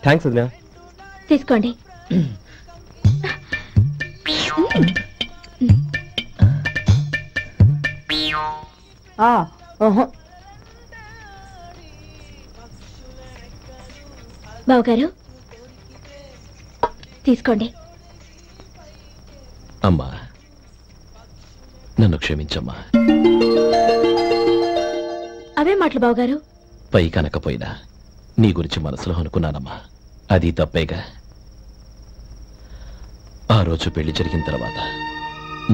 Thanks వదినా. తీసుకోండి. బావగారు తీసుకోండి. అమ్మా నన్ను క్షమించమ్మా. అవే మాటలు బావగారు. పై కనకపోయినా నీ గురించి మనసులో అనుకున్నానమ్మా. అది తప్పేగా. ఆ రోజు పెళ్లి జరిగిన తర్వాత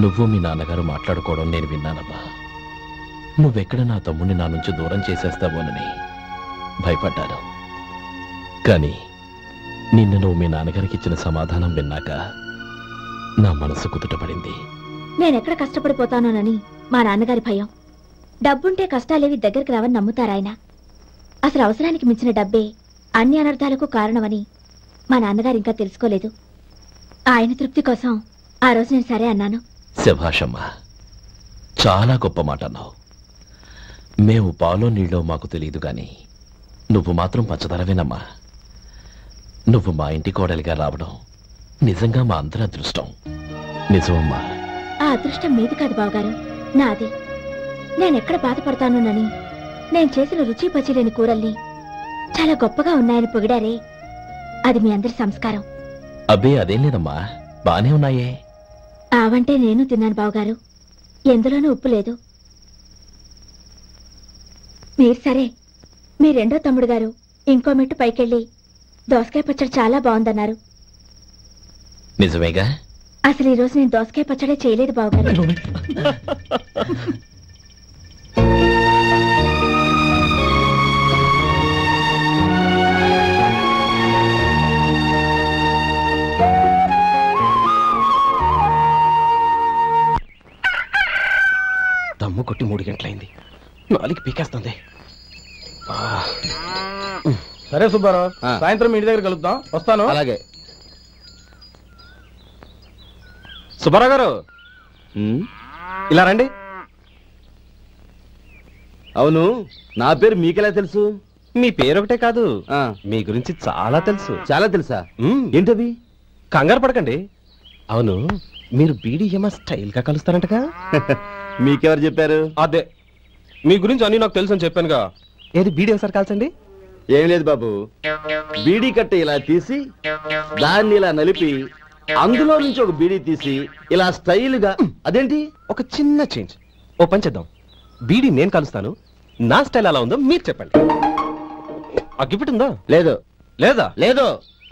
నువ్వు మీ నాన్నగారు మాట్లాడుకోవడం నేను విన్నానమ్మా. నువ్వెక్కడ నా తమ్ముడిని నా నుంచి దూరం చేసేస్తావోనని భయపడ్డాను. కానీ నిన్ను నువ్వు మీ నాన్నగారికి ఇచ్చిన సమాధానం విన్నాక నా మనసు కుదుటపడింది. నేనెక్కడ కష్టపడిపోతానోనని మా నాన్నగారి భయం. డబ్బుంటే కష్టాలేవి దగ్గరికి రావని నమ్ముతారాయన. అసలు అవసరానికి మించిన డబ్బే అన్ని అనర్థాలకు కారణమని మా నాన్నగారు ఇంకా తెలుసుకోలేదు. ఆయన తృప్తి కోసం ఆ రోజు నేను సరే అన్నాను. శభాషమ్మా, చాలా గొప్ప మాట అన్నావు. మేము పాలో నీళ్ళో మాకు తెలియదు గాని నువ్వు మాత్రం పచ్చదనవేనమ్మా. నువ్వు మా ఇంటి కోడలిగా రావడం నిజంగా మా అందరి అదృష్టం. నిజమమ్మా. ఆ అదృష్టం మీది కాదు బావగారు, నాది. నేనెక్కడ బాధపడతానోనని నేను చేసిన రుచి పచిలేని కూరల్ని చాలా గొప్పగా ఉన్నాయని పొగిడారే, అది మీ అందరి సంస్కారం. అబ్బే అదేం లేదమ్మా, బానే ఉన్నాయే. ఆవంటే నేను తిన్నాను బావగారు, ఎందులోనూ ఉప్పు లేదు. మీరు సరే, మీ రెండో తమ్ముడు గారు ఇంకో మెట్టు పైకెళ్ళి దోసకాయ పచ్చడి చాలా బాగుందన్నారు. నిజమేగా? అసలు ఈ రోజు నేను దోసకాయ పచ్చడే చేయలేదు బావగారు. దమ్ము కొట్టి 3 గంటలైంది, 4కి పీకేస్తుంది. సరే సుబ్బారావు, సాయంత్రం ఇంటి దగ్గర కలుద్దాం. వస్తాను. అలాగే. సుబ్బారావు గారు ఇలా రండి. అవును, నా పేరు మీకెలా తెలుసు? మీ పేరు ఒకటే కాదు, మీ గురించి చాలా తెలుసు. చాలా తెలుసా? ఏంటది? కంగారు పడకండి. అవును, మీరు బీడీఎం స్టైల్ గా కలుస్తారంటగా? మీకెవరు చెప్పారు? అదే, మీ గురించి అన్ని నాకు తెలుసు అని చెప్పానుగా. ఏది బీడీ ఒకసారి కాల్చండి. ఏం లేదు బాబు, బీడీ కట్ట ఇలా తీసి దాన్ని ఇలా నలిపి అందులో నుంచి ఒక బీడీ తీసి ఇలా స్టైల్ గా. అదేంటి? ఒక చిన్న చేంజ్. ఓ పని చేద్దాం, బీడీ నేను కలుస్తాను, నా స్టైల్ ఎలా ఉందో మీరు చెప్పండి. అగ్గిపెట్టి ఉందా? లేదు. లేదా? లేదు.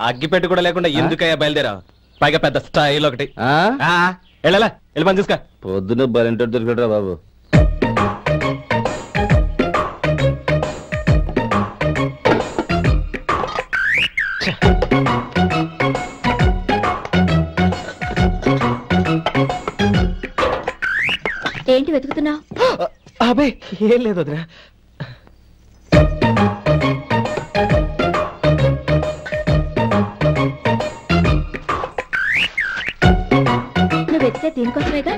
అగ్గిపెట్టి కూడా లేకుండా ఎందుకయ్యా బయలుదేరా? పైగా పెద్ద స్టైల్ ఒకటి. వెళ్ళాలా, వెళ్ళి పని చూసుకో. పొద్దున బలింటర్ దొరికడరా బాబు. ఏంటి వెతుకుతున్నావు? అబే ఏం లేదు వదినా. నువ్వు వెతికే దీనికోసమేగా.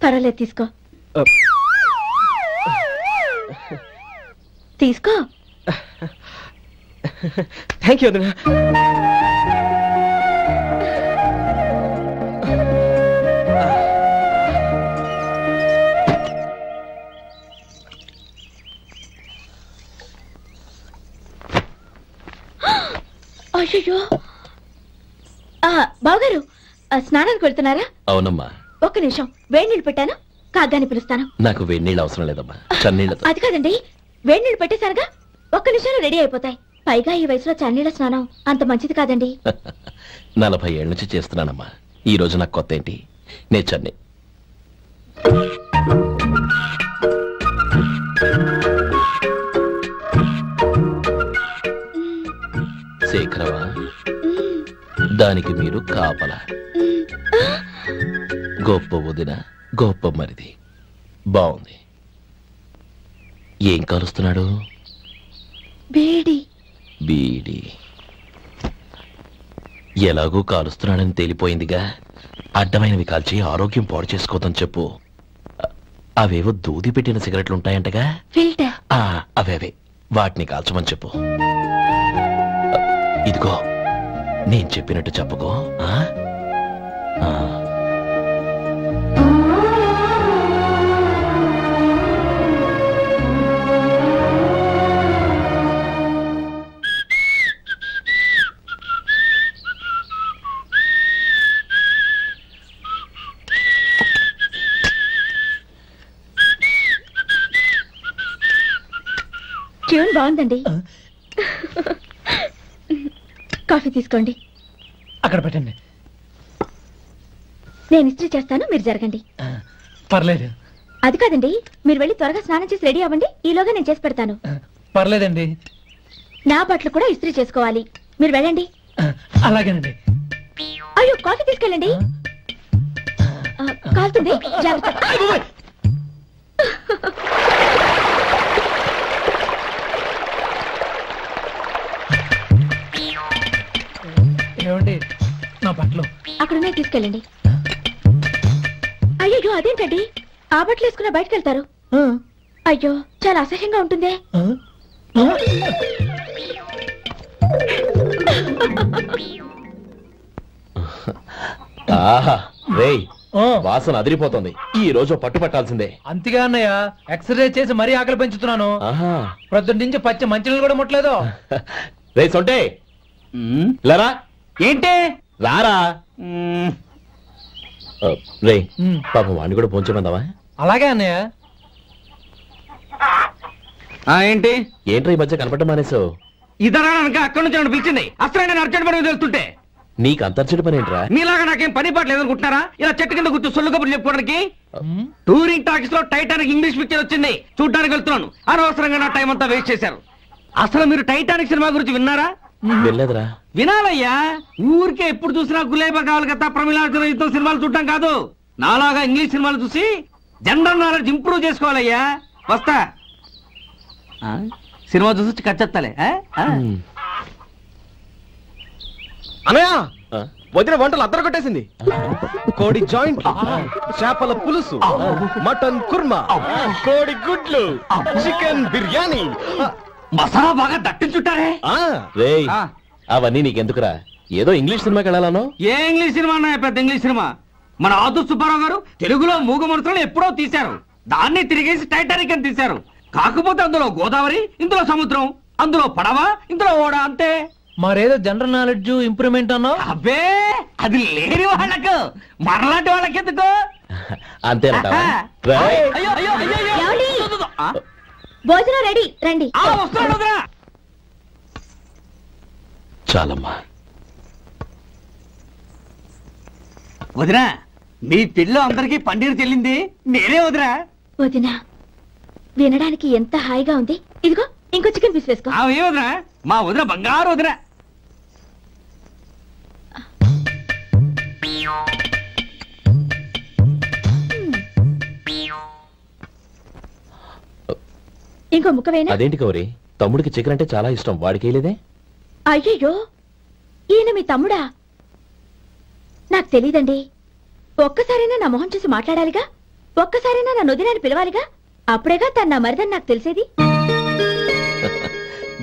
పర్వాలేదు, తీసుకో. తీసుకో. థ్యాంక్ యూ వదినా. అయ్యో, బావగారు స్నానానికి వెళ్తున్నారా? అవునమ్మా. ఒక్క నిమిషం, వేడి నీళ్ళు పెట్టాను, కాగ్గాని పిలుస్తాను. నాకు వేడి నీళ్ళు అవసరం లేదమ్మా, చన్నీళ్ళతో. అది కాదండి, వేడి నీళ్ళు పెట్టేశారుగా, ఒక్క నిమిషంలో రెడీ అయిపోతాయి. పైగా ఈ వయసులో చన్నీళ్ళ స్నానం అంత మంచిది కాదండి. 40 ఏళ్ళ నుంచి చేస్తున్నానమ్మా, ఈ రోజు నాకు కొత్త ఏంటి? నే చన్నీ. శేఖరవా, దానికి మీరు కాపలా. గొప్ప వదిన, గొప్ప మరిది. బాగుంది. ఏం కాలుస్తున్నాడు? బీడి. బీడి ఎలాగూ కాలుస్తున్నాడని తేలిపోయిందిగా. అడ్డమైనవి కాల్చి ఆరోగ్యం పాడు చేసుకోదని చెప్పు. అవేవో దూది పెట్టిన సిగరెట్లు ఉంటాయంటగా? ఫిల్టర్. అవే వాటిని కాల్చమని చెప్పు. ఇదిగో నేను చెప్పినట్టు చెప్పుకో. ట్యూన్ బాగుందండి. కాఫీ తీసుకోండి. అక్కడ పెట్టండి. నేను ఇస్త్రీ చేస్తాను, మీరు జరగండి. పర్లేదు. అది కాదండి, మీరు వెళ్ళి త్వరగా స్నానం చేసి రెడీ అవ్వండి. ఈలోగా నేను చేసి పెడతాను. పర్లేదండి. నా బట్టలు కూడా ఇస్త్రీ చేసుకోవాలి, మీరు వెళ్ళండి. అలాగేనండి. అయ్యో, కాఫీ తీసుకెళ్ళండి. కాలుతుంది, జాగ్రత్త. ఏమండి, నా బట్టలు అక్కడున్నాయి, తీసుకెళ్ళండి. అయ్యో, అదేంటండి ఆ బట్టలు వేసుకున్న బయటకు వెళ్తారు? అయ్యో, చాలా అసహ్యంగా ఉంటుందే. రేయ్, వాసన అదిరిపోతుంది. ఈ రోజు పట్టు పట్టాల్సిందే. అంతగా అన్నయ్య, ఎక్సర్సైజ్ చేసి మరీ ఆకలి పెంచుతున్నాను. ప్రొద్దున నుంచి పచ్చి మంచినీళ్ళు కూడా ముట్టలేదు. రే సొంటే, లరా. ఏంటి? రారా. రే, పాపం వాడిని కూడా పోంచమందావా? అలాగే అన్నయ్య. ఏంటి ఏంట్రా ఈ మధ్య కనపడటం మానేసావు? ఇద్దరు అక్కడి నుంచి నన్ను పిలిచింది. అసలు నేను అర్జెంట్ పని తెలుస్తుంటే నీకు అంతర్చడి పని ఏంట్రా? మీలాగా నాకేం పని పాట లేదనుకుంటున్నారా? ఇలా చెట్టు కింద కూర్చో సొల్లు కబుర్లు చెప్పుకోవడానికి. టూరింగ్ టాకీస్ లో టైటానిక్ ఇంగ్లీష్ పిక్చర్ వచ్చింది, చూడడానికి వెళ్తున్నాను. అనవసరంగా నా టైం అంతా వేస్ట్ చేశారు. అసలు మీరు టైటానిక్ సినిమా గురించి విన్నారా? వెళ్ళలేదురా. వినాలయ్యా. ఊరికే ఎప్పుడు చూసినా గులేబా కావాలి కదా, ప్రమిళార్జున యుద్ధం సినిమాలు చూడటం కాదు. నాలాగా ఇంగ్లీష్ సినిమాలు చూసి జనరల్ నాలెడ్జ్ ఇంప్రూవ్ చేసుకోవాలయ్యా. వస్తా. సినిమా చూసి కచ్చెత్తాలే. అనయ్య, వదిన వంటలు అద్దరు కొట్టేసింది. కోడి జాయింట్, చేపల పులుసు, మటన్ కుర్మా, కోడి గుడ్లు, చికెన్ బిర్యానీ, మసాలా బాగా దట్టించుంటారే. రేయ్, అవన్నీ నీకెందుకురా? ఏదో ఇంగ్లీష్ సినిమాకి వెళ్ళాలను. ఏ ఇంగ్లీష్ సినిమా అన్నా? పెద్ద ఇంగ్లీష్ సినిమా. మన ఆదు సుబ్బారావు గారు తెలుగులో మూగ మనుషులను ఎప్పుడో తీశారు. దాన్ని తిరిగేసి టైటానిక్ అని తీశారు. కాకపోతే అందులో గోదావరి, ఇందులో సముద్రం, అందులో పడవ, ఇందులో ఓడ, అంతే. మరేదో జనరల్ నాలెడ్జ్ ఇంప్రూవ్మెంట్ అన్నా? అబ్బే, అది లేని వాళ్ళకు, మనలాంటి వాళ్ళకి ఎందుకు? అంతేనంటావా? అయ్యో అయ్యో అయ్యో, భోజనం రెడీ, రండి. వస్తున్నాడు వదినా. చాలమ్మా. వదినా, మీ పిల్ల అందరికీ పన్నీరు చెల్లింది నేనే వదినా. వదినా, వినడానికి ఎంత హాయిగా ఉంది. ఇదిగో ఇంకో చికెన్ పీస్ వేసుకో. ఏ వదినా, మా వదిన బంగారు వదినా. ఇంకో ముక్క వేనా? అదేంటి గౌరీ, తమ్ముడికి చికెన్ అంటే చాలా ఇష్టం, వాడికి వేయలేదే? అయ్యయ్యో, ఈయన మీ తమ్ముడా? నాకు తెలీదండి. ఒక్కసారైనా నా మొహం చూసి మాట్లాడాలిగా, ఒక్కసారైనా నా నొదినాన్ని పిలవాలిగా, అప్పుడేగా తన నా మరిదని నాకు తెలిసేది.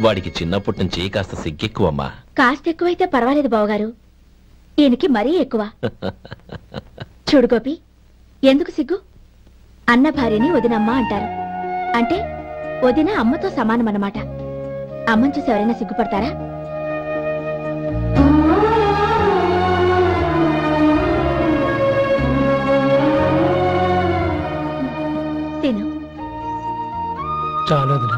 వాడికి చిన్నప్పటి నుంచి కాస్త సిగ్గెక్కువమ్మా. కాస్త ఎక్కువైతే పర్వాలేదు బావగారు, ఈయనకి మరీ ఎక్కువ. చూడు గోపి, ఎందుకు సిగ్గు? అన్న భార్యని వదినమ్మ అంటారు. అంటే వదిన అమ్మతో సమానం అన్నమాట. అమ్మని చూసి ఎవరైనా సిగ్గుపడతారా? తిను. చాలు వదినా.